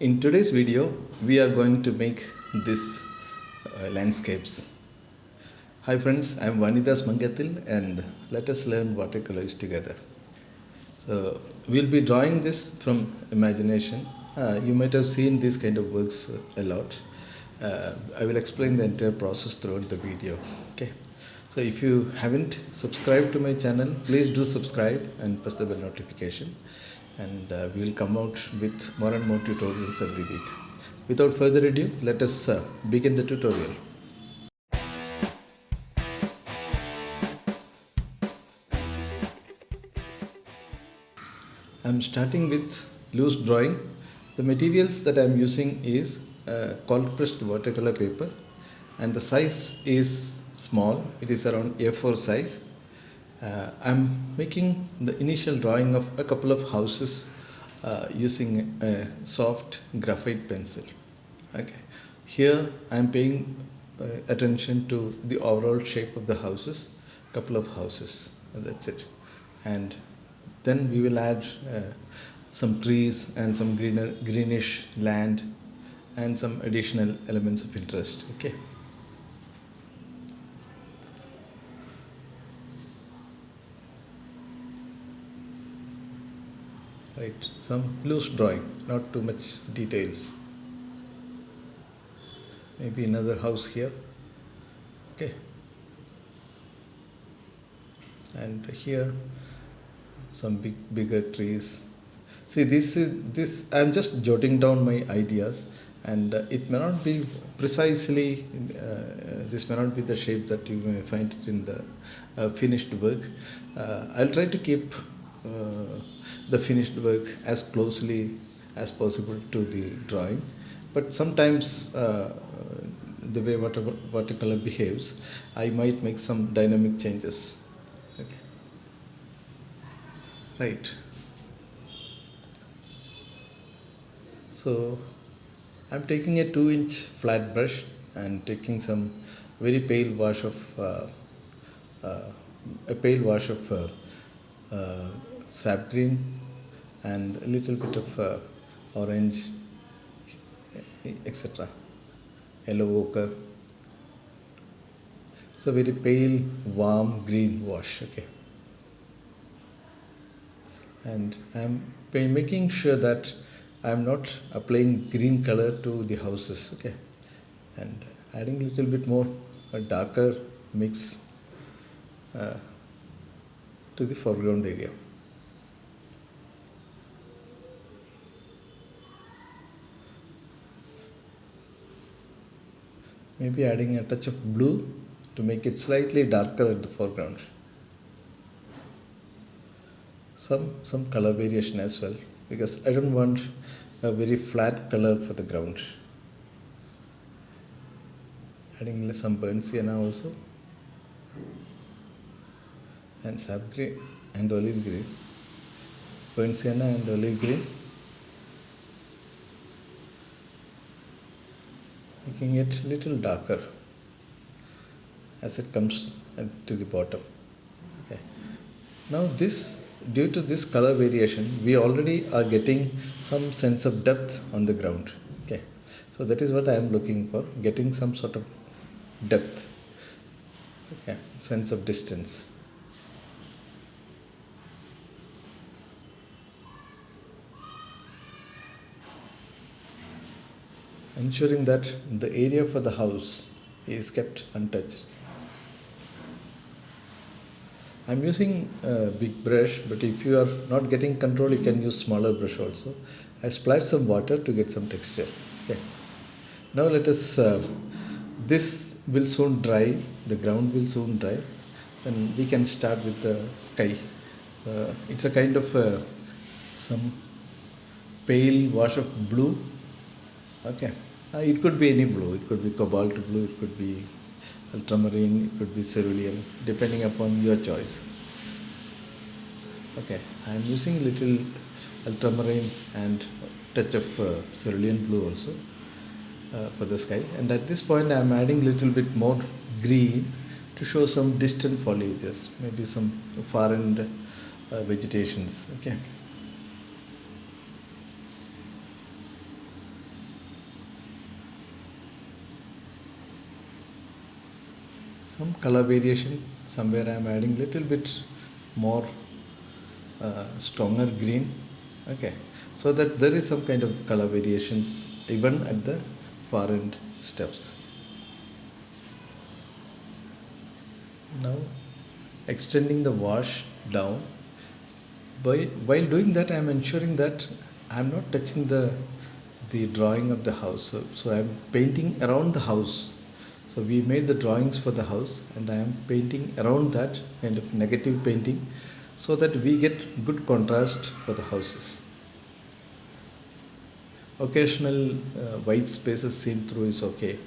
In today's video, we are going to make this landscapes. Hi friends, I am VanidasMangathil and let us learn watercolors together. So we'll be drawing this from imagination. You might have seen these kind of works a lot. I will explain the entire process throughout the video. Okay. So if you haven't subscribed to my channel, please do subscribe and press the bell notification. And we will come out with more and more tutorials every week. Without further ado, let us begin the tutorial. I am starting with loose drawing. The materials that I am using is cold pressed watercolor paper, and the size is small. It is around A4 size. I'm making the initial drawing of a couple of houses using a soft graphite pencil. Okay. Here I'm paying attention to the overall shape of the houses, couple of houses, that's it. And then we will add some trees and some greenish land and some additional elements of interest. Okay. Right, some loose drawing, not too much details. Maybe another house here. Okay. And here some bigger trees. See, this I'm just jotting down my ideas, and it may not be precisely this may not be the shape that you may find it in the finished work. I'll try to keep the finished work as closely as possible to the drawing, but sometimes the way watercolor behaves, I might make some dynamic changes. Okay. Right. So I'm taking a 2-inch flat brush and taking some very pale wash of sap green and a little bit of orange, etc. Yellow ochre. It's a very pale, warm green wash. Okay. And I'm making sure that I'm not applying green color to the houses. Okay. And adding a little bit more a darker mix to the foreground area. Maybe adding a touch of blue to make it slightly darker at the foreground. Some color variation as well, because I don't want a very flat color for the ground. Adding some burnt sienna also, and sap green and olive green. Burnt sienna and olive green, making it little darker as it comes to the bottom. Okay. Now due to this color variation, we already are getting some sense of depth on the ground. Okay. So that is what I am looking for, getting some sort of depth. Okay. Sense of distance. Ensuring that the area for the house is kept untouched. I'm using a big brush, but if you are not getting control, you can use smaller brush also. I splashed some water to get some texture. Okay. Now let us, this will soon dry, the ground will soon dry, and we can start with the sky. So it's a kind of some pale wash of blue. Okay. It could be any blue. It could be cobalt blue. It could be ultramarine. It could be cerulean, depending upon your choice. Okay. I am using a little ultramarine and touch of cerulean blue also for the sky. And at this point, I am adding a little bit more green to show some distant foliages, maybe some far end vegetations. Okay. some color variation. Somewhere I am adding little bit more stronger green. Okay, so that there is some kind of color variations even at the far end steps. Now extending the wash down. While doing that, I am ensuring that I am not touching the drawing of the house. So I am painting around the house. So we made the drawings for the house, and I am painting around that kind of negative painting, so that we get good contrast for the houses. Occasional white spaces seen through is okay.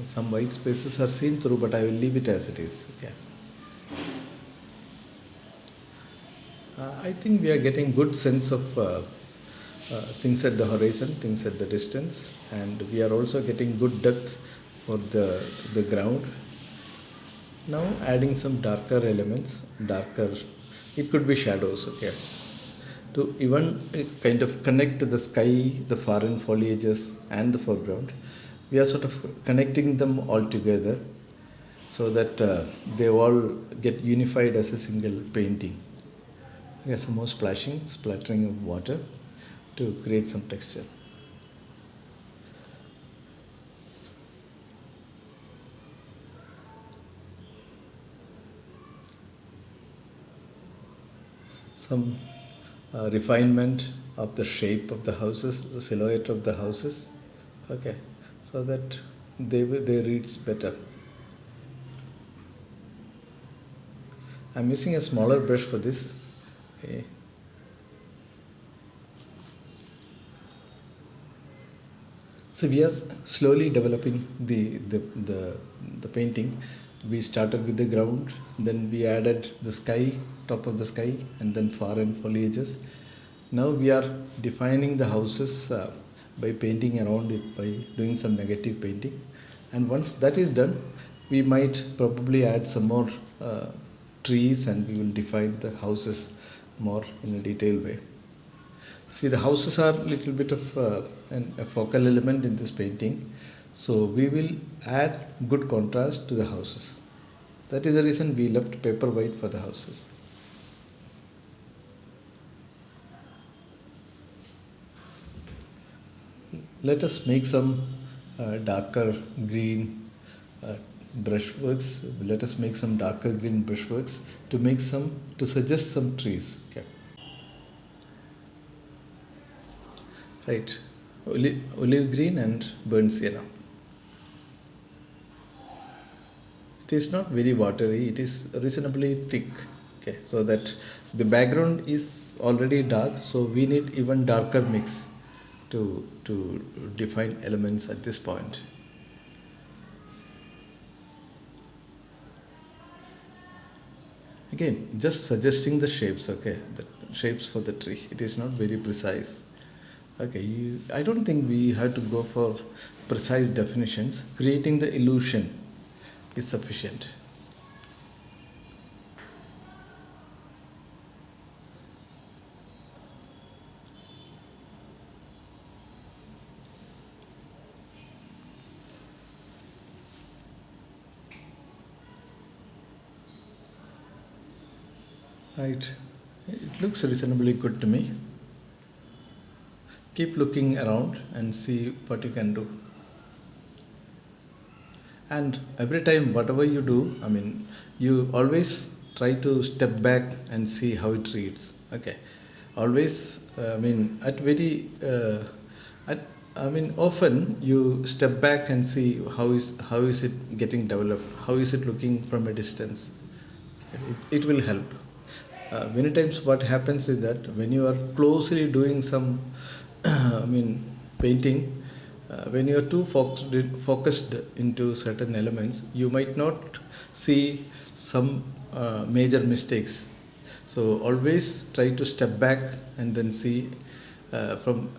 Some white spaces are seen through, but I will leave it as it is. Okay. I think we are getting good sense of things at the horizon, things at the distance, and we are also getting good depth for the ground. Now adding some darker elements, it could be shadows, okay, to even kind of connect the sky, the foreign foliages and the foreground. We are sort of connecting them all together so that they all get unified as a single painting. Okay, some more splattering of water to create some texture. Some refinement of the shape of the houses, the silhouette of the houses, okay, so that they reads better. I'm using a smaller brush for this. Okay. So we are slowly developing the painting. We started with the ground, then we added the sky, top of the sky, and then foreign foliages. Now we are defining the houses by painting around it, by doing some negative painting. And once that is done, we might probably add some more trees, and we will define the houses more in a detailed way. See, the houses are a little bit of a focal element in this painting. So we will add good contrast to the houses. That is the reason we left paper white for the houses. Let us make some darker green brushworks. Let us make some darker green brushworks to suggest some trees. Okay. Right, olive green and burnt sienna. It is not very watery, it is reasonably thick. Okay, so that the background is already dark, so we need even darker mix to define elements at this point. Again, just suggesting the shapes, okay, the shapes for the tree. It is not very precise. Okay, I don't think we have to go for precise definitions. Creating the illusion is sufficient. Right, it looks reasonably good to me. Keep looking around and see what you can do. And every time, whatever you do, you always try to step back and see how it reads. Okay, always. Often you step back and see how is it getting developed, how is it looking from a distance. It will help. Many times, what happens is that when you are closely doing some, painting, when you are too focused into certain elements, you might not see some major mistakes. So always try to step back and then see from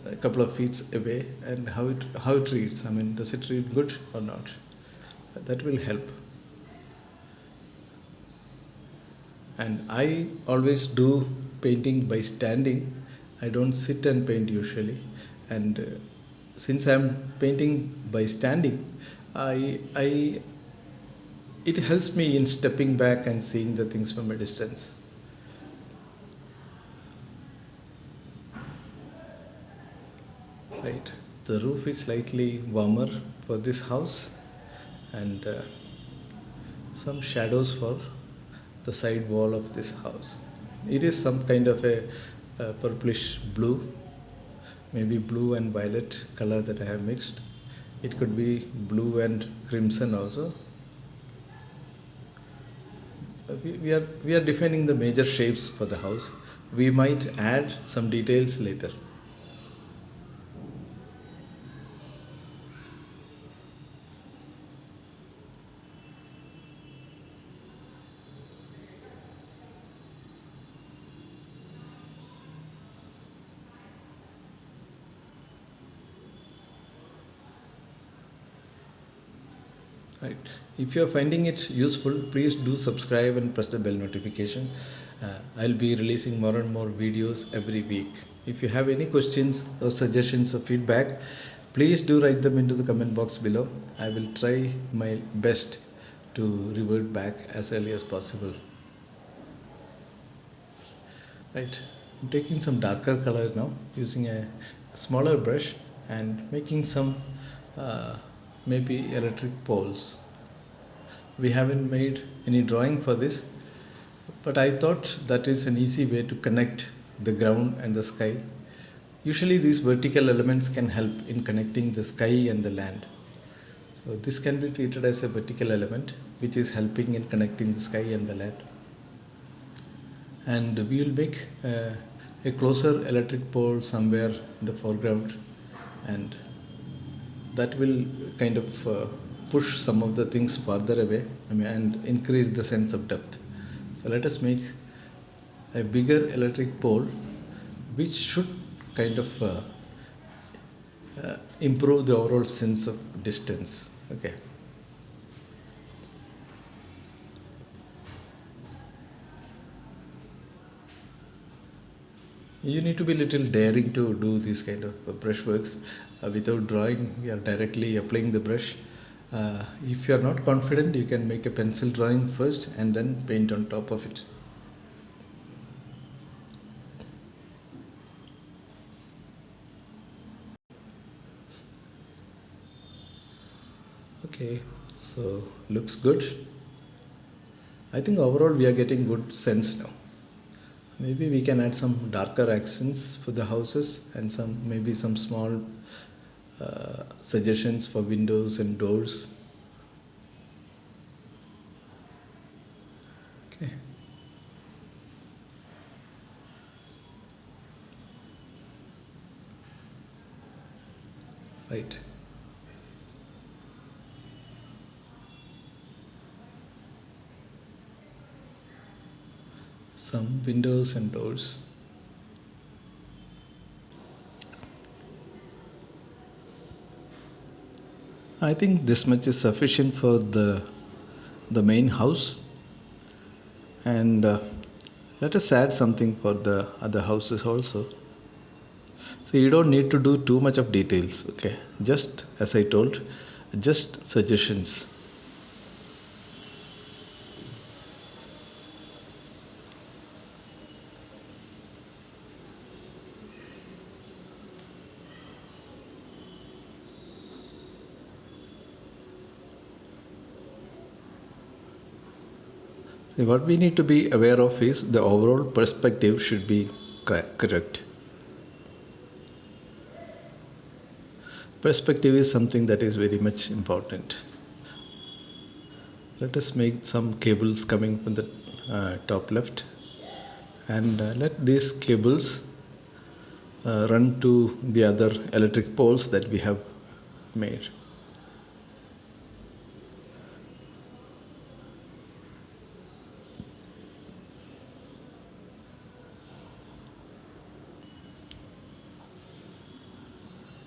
a couple of feet away and how it reads. Does it read good or not? That will help. And I always do painting by standing. I don't sit and paint usually. And since I'm painting by standing, I it helps me in stepping back and seeing the things from a distance. Right, the roof is slightly warmer for this house, and some shadows for the side wall of this house. It is some kind of a purplish blue, maybe blue and violet color that I have mixed. It could be blue and crimson also. We are defining the major shapes for the house. We might add some details later. Right. If you are finding it useful, please do subscribe and press the bell notification. I'll be releasing more and more videos every week. If you have any questions or suggestions or feedback, please do write them into the comment box below. I will try my best to revert back as early as possible. Right. I'm taking some darker color now using a smaller brush and making some maybe electric poles. We haven't made any drawing for this, but I thought that is an easy way to connect the ground and the sky. Usually these vertical elements can help in connecting the sky and the land. So this can be treated as a vertical element which is helping in connecting the sky and the land. And we will make a closer electric pole somewhere in the foreground, and that will kind of push some of the things farther away, and increase the sense of depth. So let us make a bigger electric pole which should kind of improve the overall sense of distance. Okay. You need to be little daring to do these kind of brushworks. Without drawing, we are directly applying the brush. If you are not confident, you can make a pencil drawing first and then paint on top of it. Okay, so looks good. I think overall we are getting good sense now. Maybe we can add some darker accents for the houses and maybe some small suggestions for windows and doors. Okay. Right. Some windows and doors. I think this much is sufficient for the main house, and let us add something for the other houses also. So you don't need to do too much of details, okay? Just as I told, just suggestions. So what we need to be aware of is the overall perspective should be correct. Perspective is something that is very much important. Let us make some cables coming from the top left, and let these cables run to the other electric poles that we have made.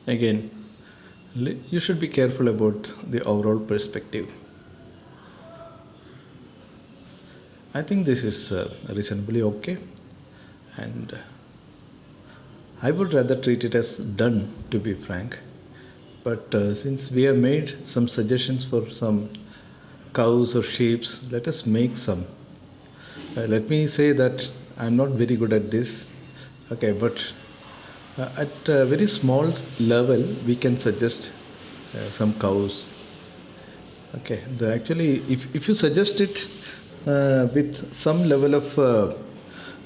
Again, you should be careful about the overall perspective. I think this is reasonably okay, and I would rather treat it as done, to be frank. But since we have made some suggestions for some cows or sheep, let us make some. Let me say that I'm not very good at this. Okay, but at a very small level, we can suggest some cows. Okay, actually, if you suggest it with some level of,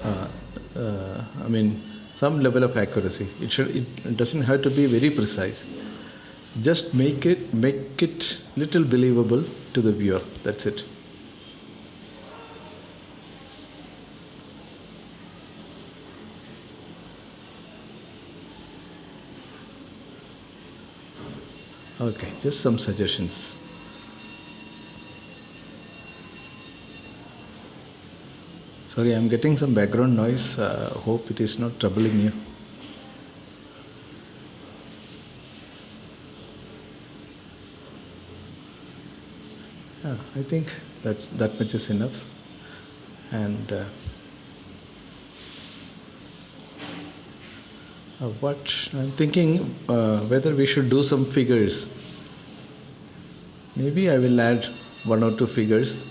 I mean, some level of accuracy, it doesn't have to be very precise. Just make it little believable to the viewer. That's it. Okay, just some suggestions. Sorry, I'm getting some background noise. Hope it is not troubling you. Yeah, I think that much is enough. And what I'm thinking, whether we should do some figures. Maybe I will add 1 or 2 figures.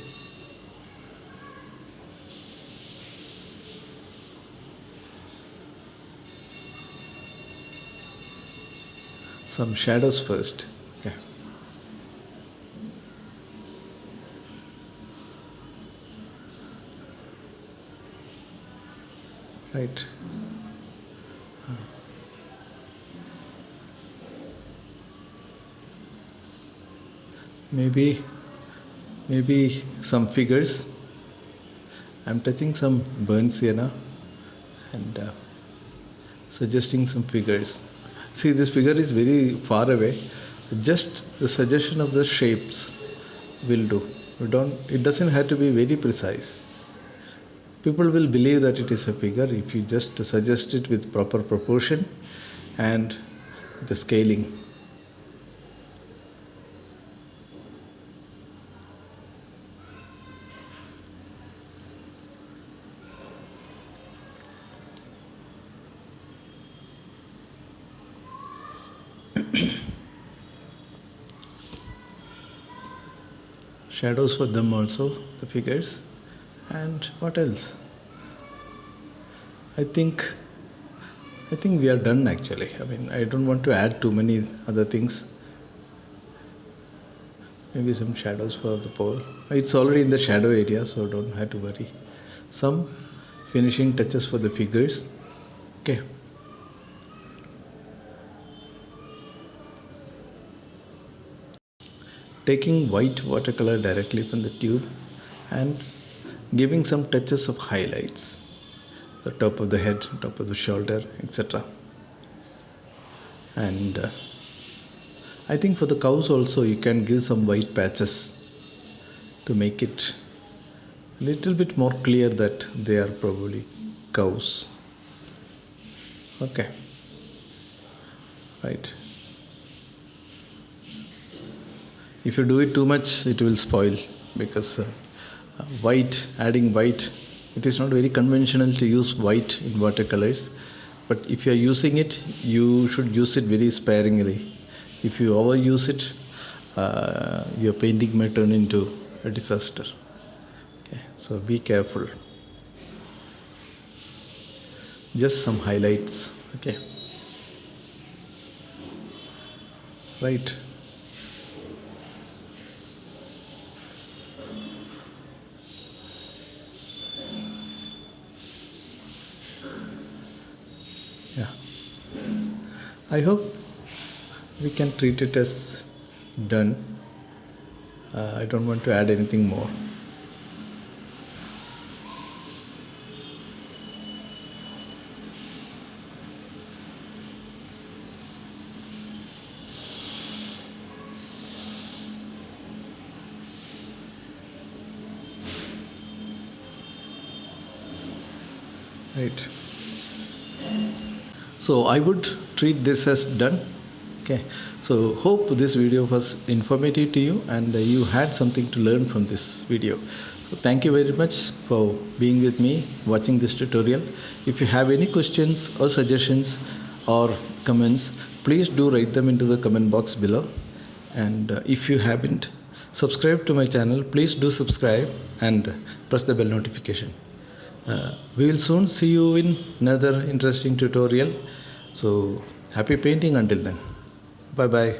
Some shadows first. Okay. Right. Maybe some figures. I'm touching some burnt sienna and suggesting some figures. See, this figure is very far away. Just the suggestion of the shapes will do. It doesn't have to be very precise. People will believe that it is a figure if you just suggest it with proper proportion and the scaling. Shadows for them also, the figures. And what else? I think we are done actually. I mean, I don't want to add too many other things. Maybe some shadows for the pole. It's already in the shadow area, so don't have to worry. Some finishing touches for the figures. Okay. Taking white watercolor directly from the tube and giving some touches of highlights, the top of the head, top of the shoulder, etc. And I think for the cows also you can give some white patches to make it a little bit more clear that they are probably cows. Okay, right. If you do it too much, it will spoil because adding white, it is not very conventional to use white in watercolors. But if you are using it, you should use it very sparingly. If you overuse it, your painting may turn into a disaster. Okay, so be careful. Just some highlights. Okay. Right. Yeah. I hope we can treat it as done. I don't want to add anything more. Right. So I would treat this as done. Okay. So hope this video was informative to you and you had something to learn from this video. So thank you very much for being with me, watching this tutorial. If you have any questions or suggestions or comments, please do write them into the comment box below. And if you haven't subscribed to my channel, please do subscribe and press the bell notification. We will soon see you in another interesting tutorial. So happy painting until then. Bye bye.